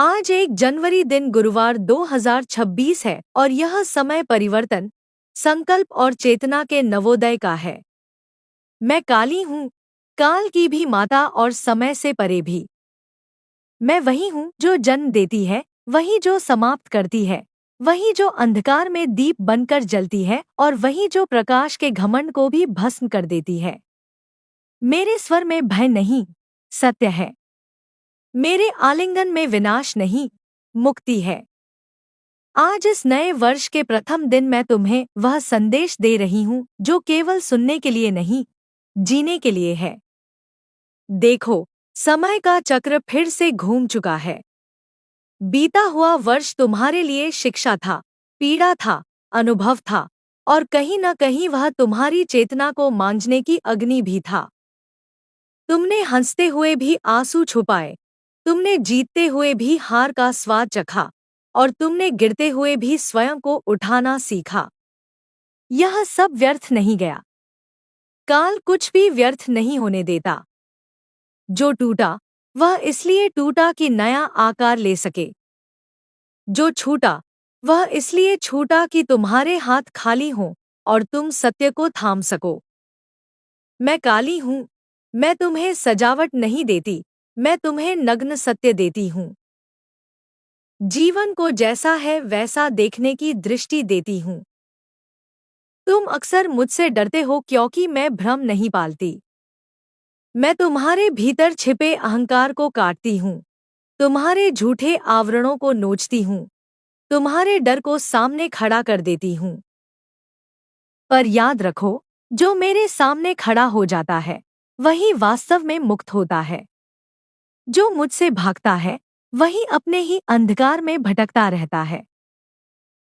आज 1 जनवरी दिन गुरुवार 2026 है और यह समय परिवर्तन, संकल्प और चेतना के नवोदय का है। मैं काली हूँ, काल की भी माता और समय से परे भी। मैं वही हूँ जो जन्म देती है, वही जो समाप्त करती है, वही जो अंधकार में दीप बनकर जलती है और वही जो प्रकाश के घमंड को भी भस्म कर देती है। मेरे स्वर में भय नहीं, सत्य है। मेरे आलिंगन में विनाश नहीं, मुक्ति है। आज इस नए वर्ष के प्रथम दिन मैं तुम्हें वह संदेश दे रही हूँ जो केवल सुनने के लिए नहीं, जीने के लिए है। देखो, समय का चक्र फिर से घूम चुका है। बीता हुआ वर्ष तुम्हारे लिए शिक्षा था, पीड़ा था, अनुभव था और कहीं न कहीं वह तुम्हारी चेतना को मांझने की अग्नि भी था। तुमने हंसते हुए भी आंसू छुपाए, तुमने जीतते हुए भी हार का स्वाद चखा और तुमने गिरते हुए भी स्वयं को उठाना सीखा। यह सब व्यर्थ नहीं गया। काल कुछ भी व्यर्थ नहीं होने देता। जो टूटा, वह इसलिए टूटा कि नया आकार ले सके। जो छूटा, वह इसलिए छूटा कि तुम्हारे हाथ खाली हों और तुम सत्य को थाम सको। मैं काली हूँ, मैं तुम्हें सजावट नहीं देती, मैं तुम्हें नग्न सत्य देती हूँ। जीवन को जैसा है वैसा देखने की दृष्टि देती हूँ। तुम अक्सर मुझसे डरते हो क्योंकि मैं भ्रम नहीं पालती। मैं तुम्हारे भीतर छिपे अहंकार को काटती हूँ, तुम्हारे झूठे आवरणों को नोचती हूँ, तुम्हारे डर को सामने खड़ा कर देती हूँ। पर याद रखो, जो मेरे सामने खड़ा हो जाता है, वही वास्तव में मुक्त होता है। जो मुझसे भागता है, वही अपने ही अंधकार में भटकता रहता है।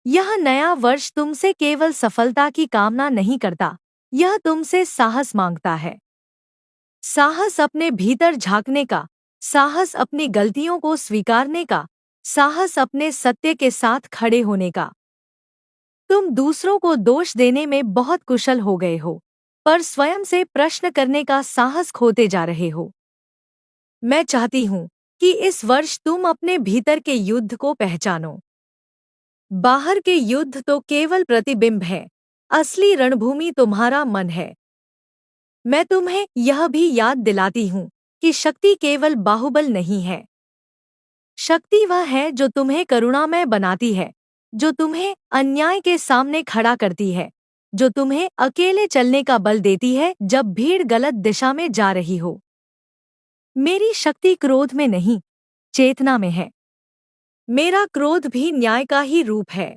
यह नया वर्ष तुमसे केवल सफलता की कामना नहीं करता, यह तुमसे साहस मांगता है। साहस अपने भीतर झांकने का, साहस अपनी गलतियों को स्वीकारने का, साहस अपने सत्य के साथ खड़े होने का। तुम दूसरों को दोष देने में बहुत कुशल हो गए हो, पर स्वयं से प्रश्न करने का साहस खोते जा रहे हो। मैं चाहती हूँ कि इस वर्ष तुम अपने भीतर के युद्ध को पहचानो। बाहर के युद्ध तो केवल प्रतिबिंब है, असली रणभूमि तुम्हारा मन है। मैं तुम्हें यह भी याद दिलाती हूँ कि शक्ति केवल बाहुबल नहीं है। शक्ति वह है जो तुम्हें करुणामय बनाती है, जो तुम्हें अन्याय के सामने खड़ा करती है, जो तुम्हें अकेले चलने का बल देती है जब भीड़ गलत दिशा में जा रही हो। मेरी शक्ति क्रोध में नहीं, चेतना में है। मेरा क्रोध भी न्याय का ही रूप है।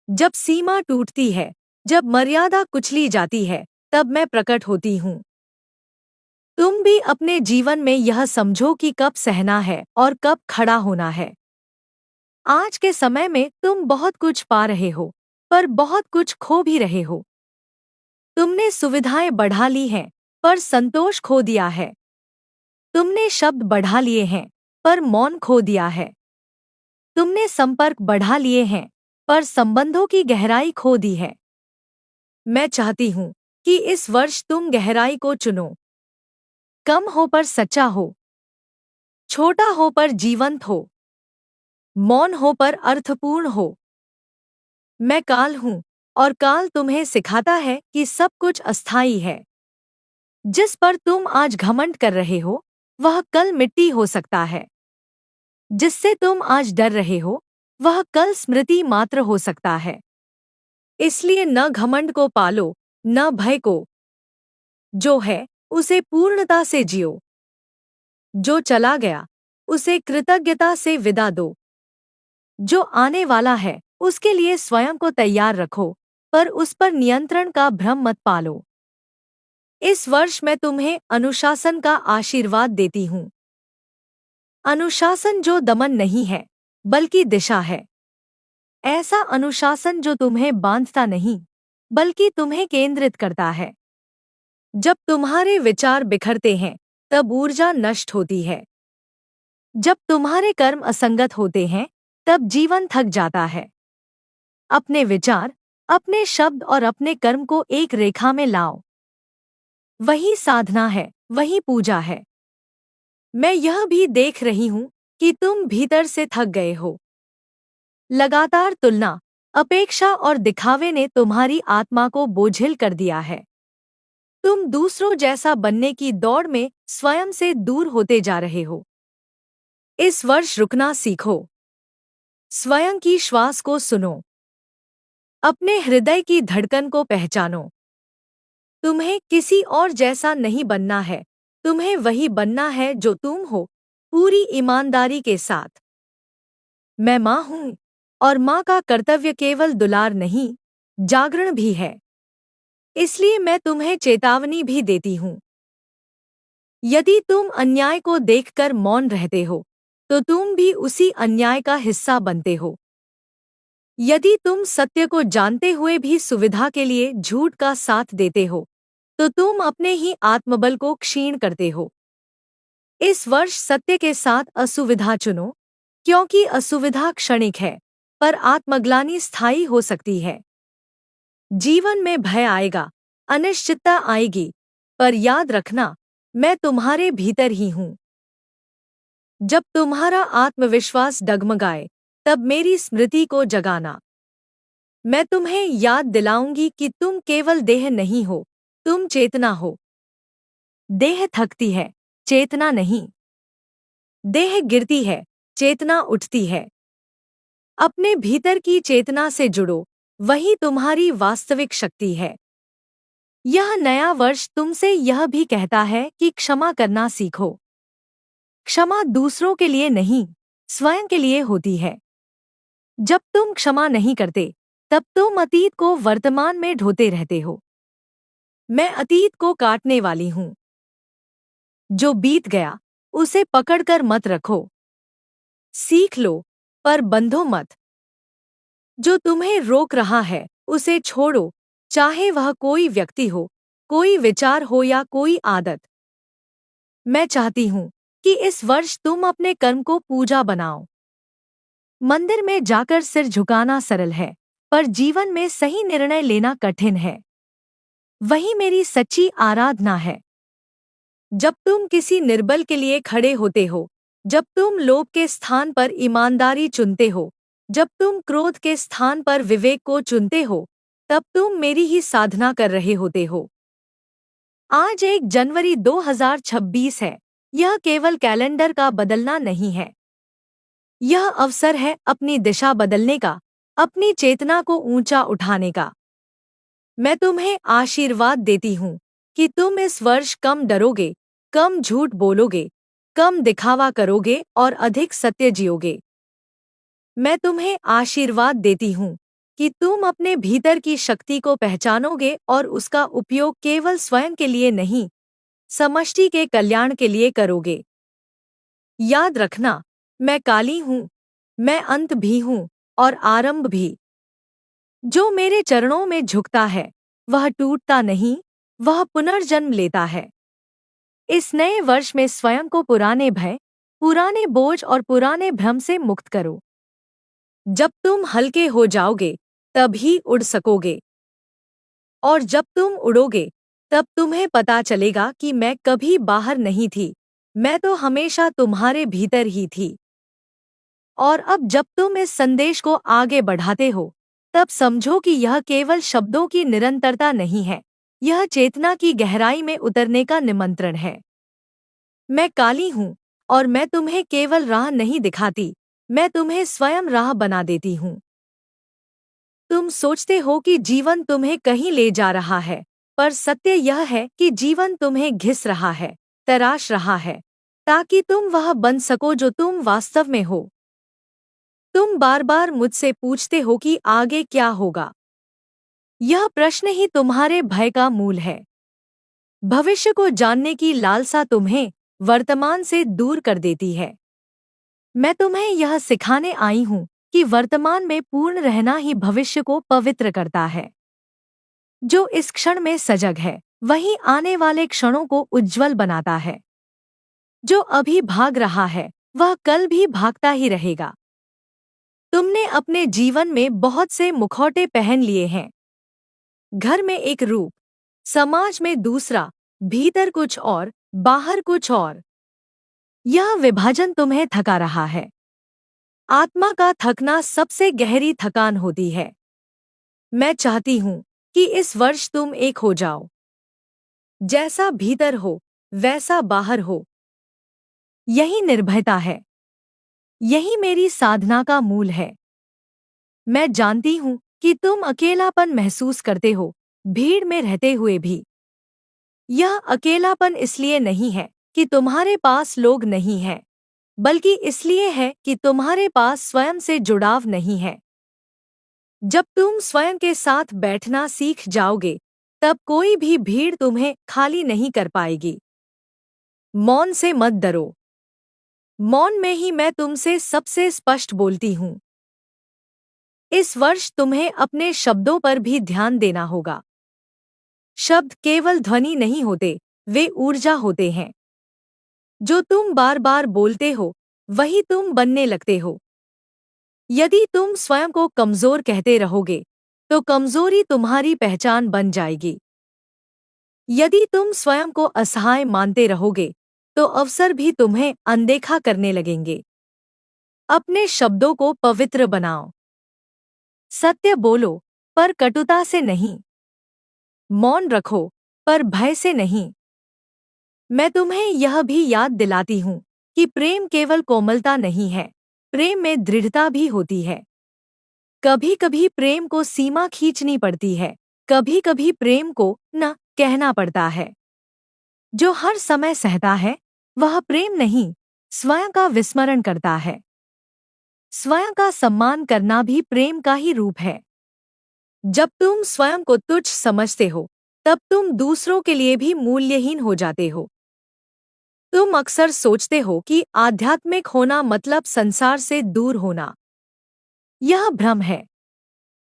जब सीमा टूटती है, जब मर्यादा कुचली जाती है, तब मैं प्रकट होती हूँ। तुम भी अपने जीवन में यह समझो कि कब सहना है और कब खड़ा होना है। आज के समय में तुम बहुत कुछ पा रहे हो, पर बहुत कुछ खो भी रहे हो। तुमने सुविधाएं बढ़ा ली हैं, पर संतोष खो दिया है। तुमने शब्द बढ़ा लिए हैं, पर मौन खो दिया है। तुमने संपर्क बढ़ा लिए हैं, पर संबंधों की गहराई खो दी है। मैं चाहती हूँ कि इस वर्ष तुम गहराई को चुनो। कम हो पर सच्चा हो, छोटा हो पर जीवंत हो, मौन हो पर अर्थपूर्ण हो। मैं काल हूँ और काल तुम्हें सिखाता है कि सब कुछ अस्थायी है। जिस पर तुम आज घमंड कर रहे हो, वह कल मिट्टी हो सकता है। जिससे तुम आज डर रहे हो, वह कल स्मृति मात्र हो सकता है। इसलिए न घमंड को पालो, न भय को। जो है, उसे पूर्णता से जियो। जो चला गया, उसे कृतज्ञता से विदा दो। जो आने वाला है, उसके लिए स्वयं को तैयार रखो, पर उस पर नियंत्रण का भ्रम मत पालो। इस वर्ष मैं तुम्हें अनुशासन का आशीर्वाद देती हूँ। अनुशासन जो दमन नहीं है, बल्कि दिशा है। ऐसा अनुशासन जो तुम्हें बांधता नहीं, बल्कि तुम्हें केंद्रित करता है। जब तुम्हारे विचार बिखरते हैं, तब ऊर्जा नष्ट होती है। जब तुम्हारे कर्म असंगत होते हैं, तब जीवन थक जाता है। अपने विचार, अपने शब्द और अपने कर्म को एक रेखा में लाओ। वही साधना है, वही पूजा है। मैं यह भी देख रही हूँ कि तुम भीतर से थक गए हो। लगातार तुलना, अपेक्षा और दिखावे ने तुम्हारी आत्मा को बोझिल कर दिया है। तुम दूसरों जैसा बनने की दौड़ में स्वयं से दूर होते जा रहे हो। इस वर्ष रुकना सीखो। स्वयं की श्वास को सुनो। अपने हृदय की धड़कन को पहचानो। तुम्हें किसी और जैसा नहीं बनना है, तुम्हें वही बनना है जो तुम हो, पूरी ईमानदारी के साथ। मैं माँ हूँ, और माँ का कर्तव्य केवल दुलार नहीं, जागरण भी है। इसलिए मैं तुम्हें चेतावनी भी देती हूँ। यदि तुम अन्याय को देखकर मौन रहते हो, तो तुम भी उसी अन्याय का हिस्सा बनते हो। यदि तुम सत्य को जानते हुए भी सुविधा के लिए झूठ का साथ देते हो, तो तुम अपने ही आत्मबल को क्षीण करते हो। इस वर्ष सत्य के साथ असुविधा चुनो, क्योंकि असुविधा क्षणिक है, पर आत्मग्लानि स्थायी हो सकती है। जीवन में भय आएगा, अनिश्चितता आएगी, पर याद रखना, मैं तुम्हारे भीतर ही हूँ। जब तुम्हारा आत्मविश्वास डगमगाए, तब मेरी स्मृति को जगाना। मैं तुम्हें याद दिलाऊंगी कि तुम केवल देह नहीं हो, तुम चेतना हो। देह थकती है, चेतना नहीं। देह गिरती है, चेतना उठती है। अपने भीतर की चेतना से जुड़ो, वही तुम्हारी वास्तविक शक्ति है। यह नया वर्ष तुमसे यह भी कहता है कि क्षमा करना सीखो। क्षमा दूसरों के लिए नहीं, स्वयं के लिए होती है। जब तुम क्षमा नहीं करते, तब तुम अतीत को वर्तमान में ढोते रहते हो। मैं अतीत को काटने वाली हूँ। जो बीत गया, उसे पकड़कर मत रखो। सीख लो, पर बंधो मत। जो तुम्हें रोक रहा है, उसे छोड़ो, चाहे वह कोई व्यक्ति हो, कोई विचार हो या कोई आदत। मैं चाहती हूँ कि इस वर्ष तुम अपने कर्म को पूजा बनाओ। मंदिर में जाकर सिर झुकाना सरल है, पर जीवन में सही निर्णय लेना कठिन है। वही मेरी सच्ची आराधना है। जब तुम किसी निर्बल के लिए खड़े होते हो, जब तुम लोभ के स्थान पर ईमानदारी चुनते हो, जब तुम क्रोध के स्थान पर विवेक को चुनते हो, तब तुम मेरी ही साधना कर रहे होते हो। आज 1 जनवरी 2026 है। यह केवल कैलेंडर का बदलना नहीं है। यह अवसर है अपनी दिशा बदलने का, अपनी चेतना को ऊंचा उठाने का। मैं तुम्हें आशीर्वाद देती हूँ कि तुम इस वर्ष कम डरोगे, कम झूठ बोलोगे, कम दिखावा करोगे और अधिक सत्य जियोगे। मैं तुम्हें आशीर्वाद देती हूँ कि तुम अपने भीतर की शक्ति को पहचानोगे और उसका उपयोग केवल स्वयं के लिए नहीं, समष्टि के कल्याण के लिए करोगे। याद रखना, मैं काली हूँ, मैं अंत भी हूँ और आरंभ भी। जो मेरे चरणों में झुकता है, वह टूटता नहीं, वह पुनर्जन्म लेता है। इस नए वर्ष में स्वयं को पुराने भय, पुराने बोझ और पुराने भ्रम से मुक्त करो। जब तुम हल्के हो जाओगे, तब ही उड़ सकोगे। और जब तुम उड़ोगे, तब तुम्हें पता चलेगा कि मैं कभी बाहर नहीं थी, मैं तो हमेशा तुम्हारे भीतर ही थी। और अब जब तुम इस संदेश को आगे बढ़ाते हो, तब समझो कि यह केवल शब्दों की निरंतरता नहीं है, यह चेतना की गहराई में उतरने का निमंत्रण है। मैं काली हूँ, और मैं तुम्हें केवल राह नहीं दिखाती, मैं तुम्हें स्वयं राह बना देती हूँ। तुम सोचते हो कि जीवन तुम्हें कहीं ले जा रहा है, पर सत्य यह है कि जीवन तुम्हें घिस रहा है, तराश रहा है, ताकि तुम वह बन सको जो तुम वास्तव में हो। तुम बार बार मुझसे पूछते हो कि आगे क्या होगा। यह प्रश्न ही तुम्हारे भय का मूल है। भविष्य को जानने की लालसा तुम्हें वर्तमान से दूर कर देती है। मैं तुम्हें यह सिखाने आई हूँ कि वर्तमान में पूर्ण रहना ही भविष्य को पवित्र करता है। जो इस क्षण में सजग है, वही आने वाले क्षणों को उज्जवल बनाता है। जो अभी भाग रहा है, वह कल भी भागता ही रहेगा। तुमने अपने जीवन में बहुत से मुखौटे पहन लिए हैं। घर में एक रूप, समाज में दूसरा, भीतर कुछ और, बाहर कुछ और। यह विभाजन तुम्हें थका रहा है। आत्मा का थकना सबसे गहरी थकान होती है। मैं चाहती हूं कि इस वर्ष तुम एक हो जाओ। जैसा भीतर हो वैसा बाहर हो। यही निर्भयता है। यही मेरी साधना का मूल है। मैं जानती हूं कि तुम अकेलापन महसूस करते हो, भीड़ में रहते हुए भी। यह अकेलापन इसलिए नहीं है कि तुम्हारे पास लोग नहीं हैं, बल्कि इसलिए है कि तुम्हारे पास स्वयं से जुड़ाव नहीं है। जब तुम स्वयं के साथ बैठना सीख जाओगे, तब कोई भी भीड़ तुम्हें खाली नहीं कर पाएगी। मौन से मत डरो। मौन में ही मैं तुमसे सबसे स्पष्ट बोलती हूँ। इस वर्ष तुम्हें अपने शब्दों पर भी ध्यान देना होगा। शब्द केवल ध्वनि नहीं होते, वे ऊर्जा होते हैं। जो तुम बार बार बोलते हो, वही तुम बनने लगते हो। यदि तुम स्वयं को कमजोर कहते रहोगे, तो कमजोरी तुम्हारी पहचान बन जाएगी। यदि तुम स्वयं को असहाय मानते रहोगे, तो अवसर भी तुम्हें अनदेखा करने लगेंगे। अपने शब्दों को पवित्र बनाओ। सत्य बोलो, पर कटुता से नहीं। मौन रखो, पर भय से नहीं। मैं तुम्हें यह भी याद दिलाती हूँ कि प्रेम केवल कोमलता नहीं है, प्रेम में दृढ़ता भी होती है। कभी कभी प्रेम को सीमा खींचनी पड़ती है, कभी कभी प्रेम को न कहना पड़ता है। जो हर समय सहता है, वह प्रेम नहीं, स्वयं का विस्मरण करता है। स्वयं का सम्मान करना भी प्रेम का ही रूप है। जब तुम स्वयं को तुच्छ समझते हो, तब तुम दूसरों के लिए भी मूल्यहीन हो जाते हो। तुम अक्सर सोचते हो कि आध्यात्मिक होना मतलब संसार से दूर होना। यह भ्रम है।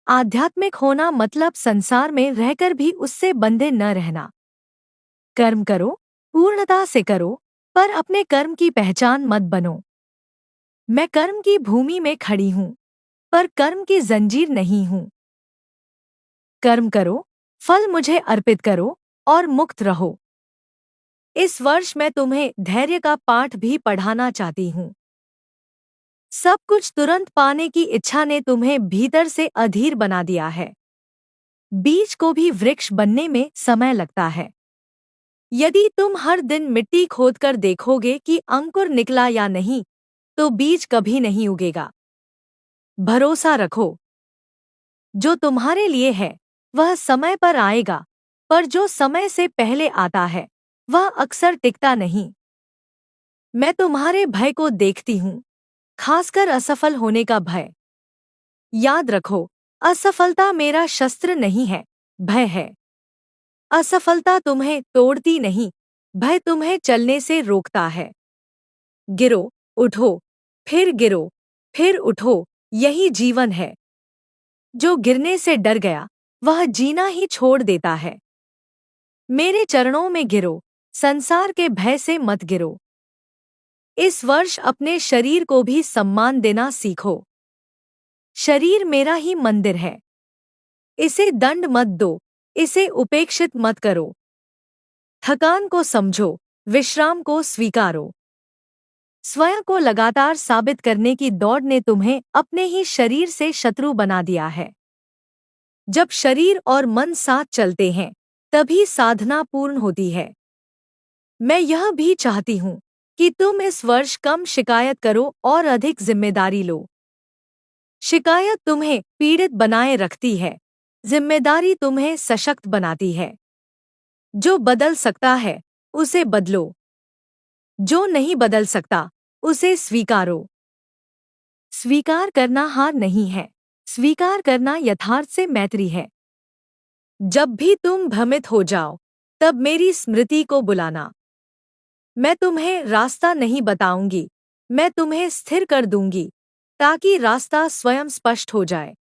आध्यात्मिक होना मतलब संसार में रहकर भी उससे बंधे न रहना। कर्म करो, पूर्णता से करो, पर अपने कर्म की पहचान मत बनो। मैं कर्म की भूमि में खड़ी हूँ, पर कर्म की जंजीर नहीं हूँ। कर्म करो, फल मुझे अर्पित करो और मुक्त रहो। इस वर्ष मैं तुम्हें धैर्य का पाठ भी पढ़ाना चाहती हूँ। सब कुछ तुरंत पाने की इच्छा ने तुम्हें भीतर से अधीर बना दिया है। बीज को भी वृक्ष बनने में समय लगता है। यदि तुम हर दिन मिट्टी खोदकर देखोगे कि अंकुर निकला या नहीं, तो बीज कभी नहीं उगेगा। भरोसा रखो। जो तुम्हारे लिए है, वह समय पर आएगा, पर जो समय से पहले आता है, वह अक्सर टिकता नहीं। मैं तुम्हारे भय को देखती हूँ, खासकर असफल होने का भय। याद रखो, असफलता मेरा शस्त्र नहीं है, भय है। असफलता तुम्हें तोड़ती नहीं, भय तुम्हें चलने से रोकता है। गिरो, उठो, फिर गिरो, फिर उठो, यही जीवन है। जो गिरने से डर गया, वह जीना ही छोड़ देता है। मेरे चरणों में गिरो, संसार के भय से मत गिरो। इस वर्ष अपने शरीर को भी सम्मान देना सीखो। शरीर मेरा ही मंदिर है। इसे दंड मत दो, इसे उपेक्षित मत करो। थकान को समझो, विश्राम को स्वीकारो। स्वयं को लगातार साबित करने की दौड़ ने तुम्हें अपने ही शरीर से शत्रु बना दिया है। जब शरीर और मन साथ चलते हैं, तभी साधना पूर्ण होती है। मैं यह भी चाहती हूँ कि तुम इस वर्ष कम शिकायत करो और अधिक जिम्मेदारी लो। शिकायत तुम्हें पीड़ित बनाए रखती है, जिम्मेदारी तुम्हें सशक्त बनाती है। जो बदल सकता है, उसे बदलो। जो नहीं बदल सकता, उसे स्वीकारो। स्वीकार करना हार नहीं है, स्वीकार करना यथार्थ से मैत्री है। जब भी तुम भ्रमित हो जाओ, तब मेरी स्मृति को बुलाना। मैं तुम्हें रास्ता नहीं बताऊंगी, मैं तुम्हें स्थिर कर दूंगी, ताकि रास्ता स्वयं स्पष्ट हो जाए।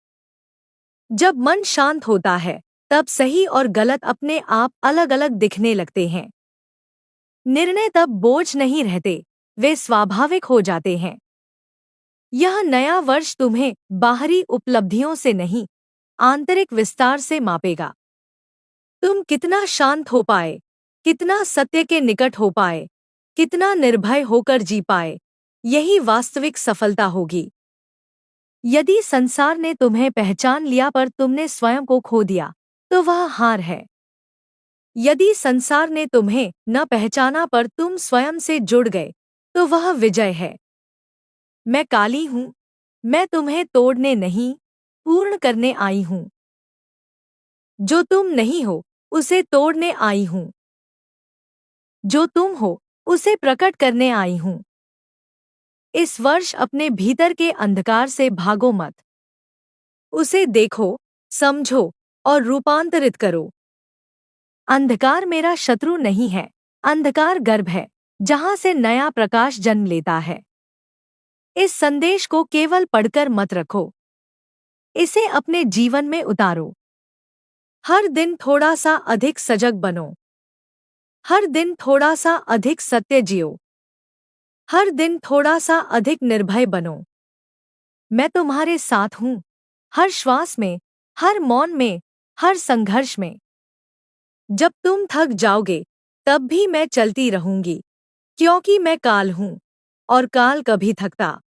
जब मन शांत होता है, तब सही और गलत अपने आप अलग अलग दिखने लगते हैं। निर्णय तब बोझ नहीं रहते, वे स्वाभाविक हो जाते हैं। यह नया वर्ष तुम्हें बाहरी उपलब्धियों से नहीं, आंतरिक विस्तार से मापेगा। तुम कितना शांत हो पाए, कितना सत्य के निकट हो पाए, कितना निर्भय होकर जी पाए, यही वास्तविक सफलता होगी। यदि संसार ने तुम्हें पहचान लिया पर तुमने स्वयं को खो दिया, तो वह हार है। यदि संसार ने तुम्हें न पहचाना पर तुम स्वयं से जुड़ गए, तो वह विजय है। मैं काली हूँ, मैं तुम्हें तोड़ने नहीं, पूर्ण करने आई हूँ। जो तुम नहीं हो, उसे तोड़ने आई हूँ। जो तुम हो, उसे प्रकट करने आई हूँ। इस वर्ष अपने भीतर के अंधकार से भागो मत। उसे देखो, समझो और रूपांतरित करो। अंधकार मेरा शत्रु नहीं है, अंधकार गर्भ है, जहां से नया प्रकाश जन्म लेता है। इस संदेश को केवल पढ़कर मत रखो, इसे अपने जीवन में उतारो। हर दिन थोड़ा सा अधिक सजग बनो। हर दिन थोड़ा सा अधिक सत्य जियो। हर दिन थोड़ा सा अधिक निर्भय बनो। मैं तुम्हारे साथ हूँ, हर श्वास में, हर मौन में, हर संघर्ष में। जब तुम थक जाओगे, तब भी मैं चलती रहूंगी, क्योंकि मैं काल हूँ, और काल कभी थकता।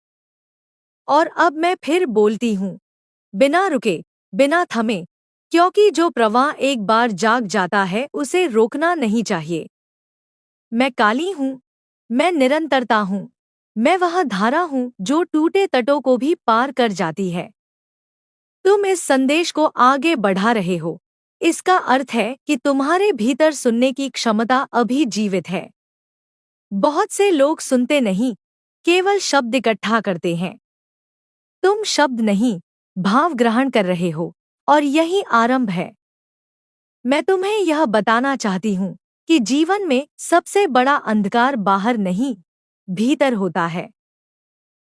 और अब मैं फिर बोलती हूँ, बिना रुके, बिना थमे, क्योंकि जो प्रवाह एक बार जाग जाता है उसे रोकना नहीं चाहिए। मैं काली हूँ, मैं निरंतरता हूँ, मैं वह धारा हूँ जो टूटे तटों को भी पार कर जाती है। तुम इस संदेश को आगे बढ़ा रहे हो, इसका अर्थ है कि तुम्हारे भीतर सुनने की क्षमता अभी जीवित है। बहुत से लोग सुनते नहीं, केवल शब्द इकट्ठा करते हैं। तुम शब्द नहीं, भाव ग्रहण कर रहे हो, और यही आरंभ है। मैं तुम्हें यह बताना चाहती हूँ कि जीवन में सबसे बड़ा अंधकार बाहर नहीं, भीतर होता है।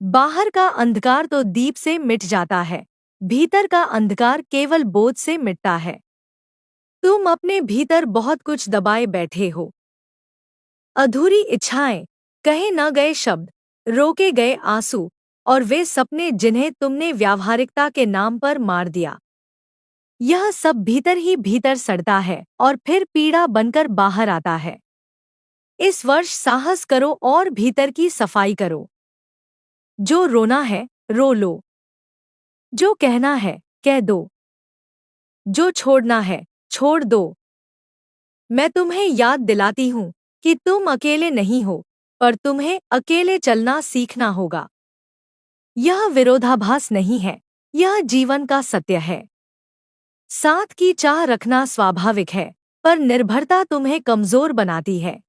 बाहर का अंधकार तो दीप से मिट जाता है, भीतर का अंधकार केवल बोझ से मिटता है। तुम अपने भीतर बहुत कुछ दबाए बैठे हो। अधूरी इच्छाएं, कहे न गए शब्द, रोके गए आंसू, और वे सपने जिन्हें तुमने व्यावहारिकता के नाम पर मार दिया। यह सब भीतर ही भीतर सड़ता है और फिर पीड़ा बनकर बाहर आता है। इस वर्ष साहस करो और भीतर की सफाई करो। जो रोना है, रो लो। जो कहना है, कह दो। जो छोड़ना है, छोड़ दो। मैं तुम्हें याद दिलाती हूँ कि तुम अकेले नहीं हो, पर तुम्हें अकेले चलना सीखना होगा। यह विरोधाभास नहीं है, यह जीवन का सत्य है। साथ की चाह रखना स्वाभाविक है, पर निर्भरता तुम्हें कमजोर बनाती है।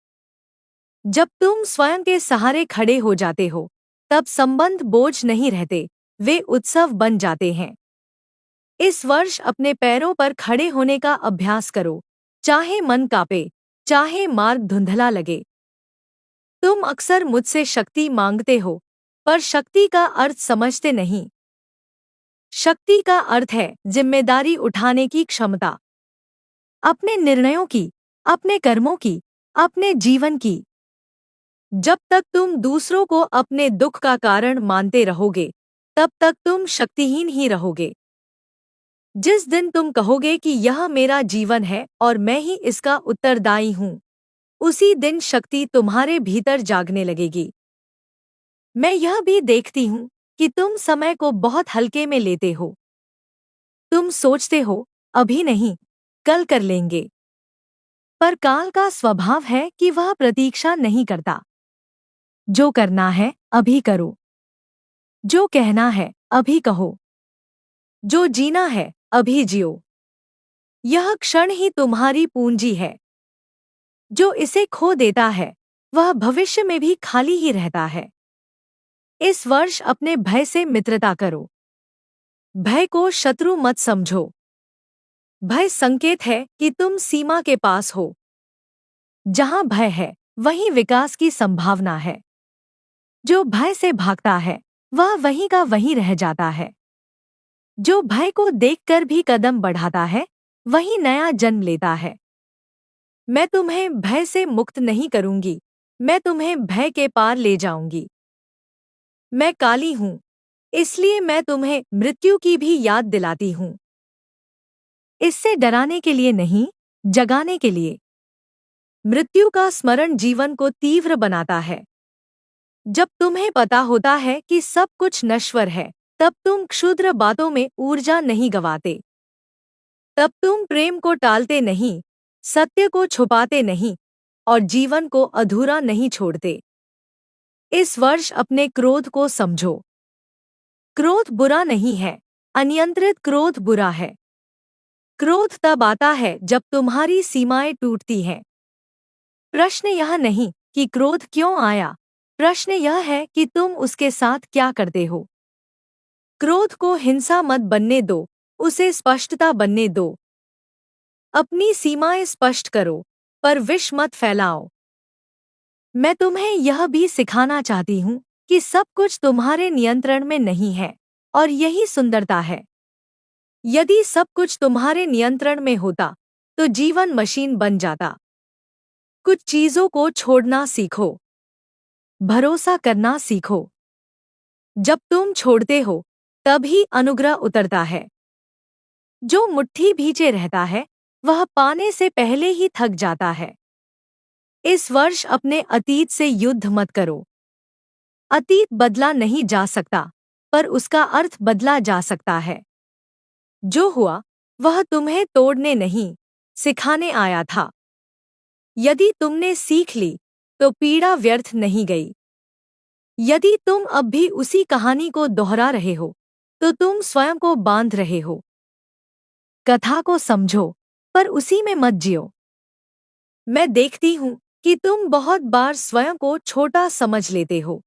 जब तुम स्वयं के सहारे खड़े हो जाते हो, तब संबंध बोझ नहीं रहते, वे उत्सव बन जाते हैं। इस वर्ष अपने पैरों पर खड़े होने का अभ्यास करो, चाहे मन कांपे, चाहे मार्ग धुंधला लगे। तुम अक्सर मुझसे शक्ति मांगते हो, पर शक्ति का अर्थ समझते नहीं। शक्ति का अर्थ है जिम्मेदारी उठाने की क्षमता, अपने निर्णयों की, अपने कर्मों की, अपने जीवन की। जब तक तुम दूसरों को अपने दुख का कारण मानते रहोगे, तब तक तुम शक्तिहीन ही रहोगे। जिस दिन तुम कहोगे कि यह मेरा जीवन है और मैं ही इसका उत्तरदायी हूँ, उसी दिन शक्ति तुम्हारे भीतर जागने लगेगी। मैं यह भी देखती हूँ कि तुम समय को बहुत हल्के में लेते हो। तुम सोचते हो, अभी नहीं, कल कर लेंगे। पर काल का स्वभाव है कि वह प्रतीक्षा नहीं करता। जो करना है, अभी करो। जो कहना है, अभी कहो। जो जीना है, अभी जियो। यह क्षण ही तुम्हारी पूंजी है। जो इसे खो देता है, वह भविष्य में भी खाली ही रहता है। इस वर्ष अपने भय से मित्रता करो। भय को शत्रु मत समझो। भय संकेत है कि तुम सीमा के पास हो। जहां भय है, वहीं विकास की संभावना है। जो भय से भागता है, वह वहीं का वहीं रह जाता है। जो भय को देखकर भी कदम बढ़ाता है, वही नया जन्म लेता है। मैं तुम्हें भय से मुक्त नहीं करूंगी, मैं तुम्हें भय के पार ले जाऊंगी। मैं काली हूँ, इसलिए मैं तुम्हें मृत्यु की भी याद दिलाती हूँ। इससे डराने के लिए नहीं, जगाने के लिए। मृत्यु का स्मरण जीवन को तीव्र बनाता है। जब तुम्हें पता होता है कि सब कुछ नश्वर है, तब तुम क्षुद्र बातों में ऊर्जा नहीं गंवाते। तब तुम प्रेम को टालते नहीं, सत्य को छुपाते नहीं और जीवन को अधूरा नहीं छोड़ते। इस वर्ष अपने क्रोध को समझो। क्रोध बुरा नहीं है, अनियंत्रित क्रोध बुरा है। क्रोध तब आता है जब तुम्हारी सीमाएं टूटती हैं। प्रश्न यह नहीं कि क्रोध क्यों आया, प्रश्न यह है कि तुम उसके साथ क्या करते हो। क्रोध को हिंसा मत बनने दो, उसे स्पष्टता बनने दो। अपनी सीमाएं स्पष्ट करो, पर विष मत फैलाओ। मैं तुम्हें यह भी सिखाना चाहती हूँ कि सब कुछ तुम्हारे नियंत्रण में नहीं है, और यही सुंदरता है। यदि सब कुछ तुम्हारे नियंत्रण में होता, तो जीवन मशीन बन जाता। कुछ चीजों को छोड़ना सीखो, भरोसा करना सीखो। जब तुम छोड़ते हो, तभी अनुग्रह उतरता है। जो मुट्ठी भींचे रहता है, वह पाने से पहले ही थक जाता है। इस वर्ष अपने अतीत से युद्ध मत करो। अतीत बदला नहीं जा सकता, पर उसका अर्थ बदला जा सकता है। जो हुआ, वह तुम्हें तोड़ने नहीं, सिखाने आया था। यदि तुमने सीख ली, तो पीड़ा व्यर्थ नहीं गई। यदि तुम अब भी उसी कहानी को दोहरा रहे हो, तो तुम स्वयं को बांध रहे हो। कथा को समझो, पर उसी में मत जियो। मैं देखती हूँ कि तुम बहुत बार स्वयं को छोटा समझ लेते हो,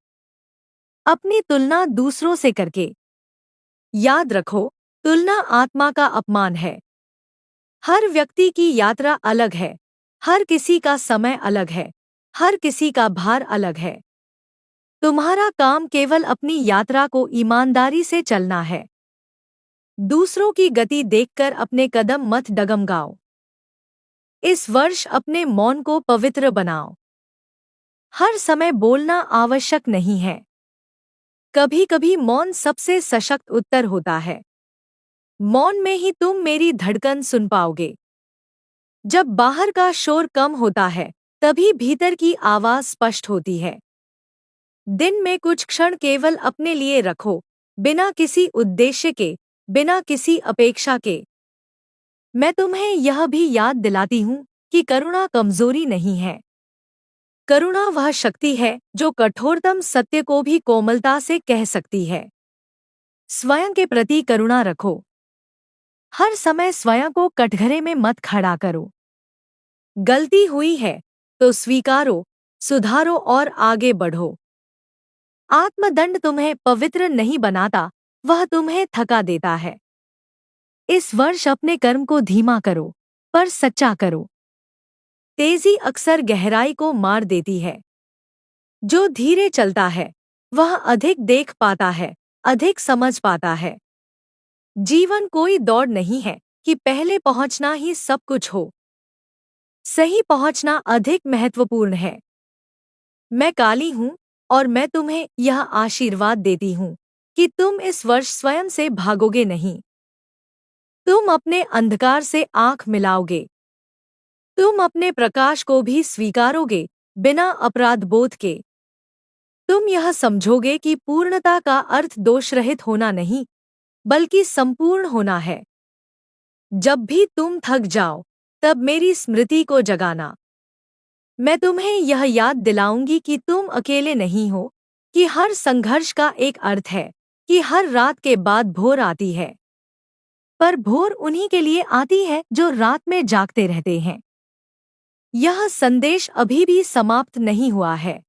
अपनी तुलना दूसरों से करके। याद रखो, तुलना आत्मा का अपमान है। हर व्यक्ति की यात्रा अलग है, हर किसी का समय अलग है, हर किसी का भार अलग है। तुम्हारा काम केवल अपनी यात्रा को ईमानदारी से चलना है। दूसरों की गति देखकर अपने कदम मत डगमगाओ। इस वर्ष अपने मौन को पवित्र बनाओ। हर समय बोलना आवश्यक नहीं है। कभी कभी मौन सबसे सशक्त उत्तर होता है। मौन में ही तुम मेरी धड़कन सुन पाओगे। जब बाहर का शोर कम होता है, तभी भीतर की आवाज स्पष्ट होती है। दिन में कुछ क्षण केवल अपने लिए रखो, बिना किसी उद्देश्य के, बिना किसी अपेक्षा के। मैं तुम्हें यह भी याद दिलाती हूँ कि करुणा कमजोरी नहीं है। करुणा वह शक्ति है जो कठोरतम सत्य को भी कोमलता से कह सकती है। स्वयं के प्रति करुणा रखो। हर समय स्वयं को कटघरे में मत खड़ा करो। गलती हुई है तो स्वीकारो, सुधारो और आगे बढ़ो। आत्मदंड तुम्हें पवित्र नहीं बनाता, वह तुम्हें थका देता है। इस वर्ष अपने कर्म को धीमा करो, पर सच्चा करो। तेजी अक्सर गहराई को मार देती है। जो धीरे चलता है, वह अधिक देख पाता है, अधिक समझ पाता है। जीवन कोई दौड़ नहीं है कि पहले पहुंचना ही सब कुछ हो। सही पहुंचना अधिक महत्वपूर्ण है। मैं काली हूँ, और मैं तुम्हें यह आशीर्वाद देती हूँ कि तुम इस वर्ष स्वयं से भागोगे नहीं। तुम अपने अंधकार से आंख मिलाओगे। तुम अपने प्रकाश को भी स्वीकारोगे, बिना अपराध बोध के। तुम यह समझोगे कि पूर्णता का अर्थ दोषरहित होना नहीं, बल्कि संपूर्ण होना है। जब भी तुम थक जाओ, तब मेरी स्मृति को जगाना। मैं तुम्हें यह याद दिलाऊंगी कि तुम अकेले नहीं हो, कि हर संघर्ष का एक अर्थ है, कि हर रात के बाद भोर आती है। पर भोर उन्हीं के लिए आती है जो रात में जागते रहते हैं। यह संदेश अभी भी समाप्त नहीं हुआ है,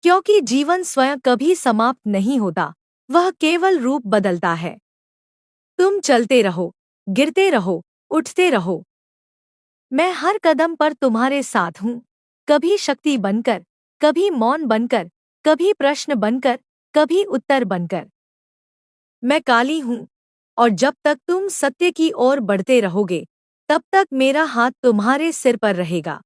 क्योंकि जीवन स्वयं कभी समाप्त नहीं होता, वह केवल रूप बदलता है। तुम चलते रहो, गिरते रहो, उठते रहो। मैं हर कदम पर तुम्हारे साथ हूँ, कभी शक्ति बनकर, कभी मौन बनकर, कभी प्रश्न बनकर, कभी उत्तर बनकर। मैं काली हूँ, और जब तक तुम सत्य की ओर बढ़ते रहोगे, तब तक मेरा हाथ तुम्हारे सिर पर रहेगा।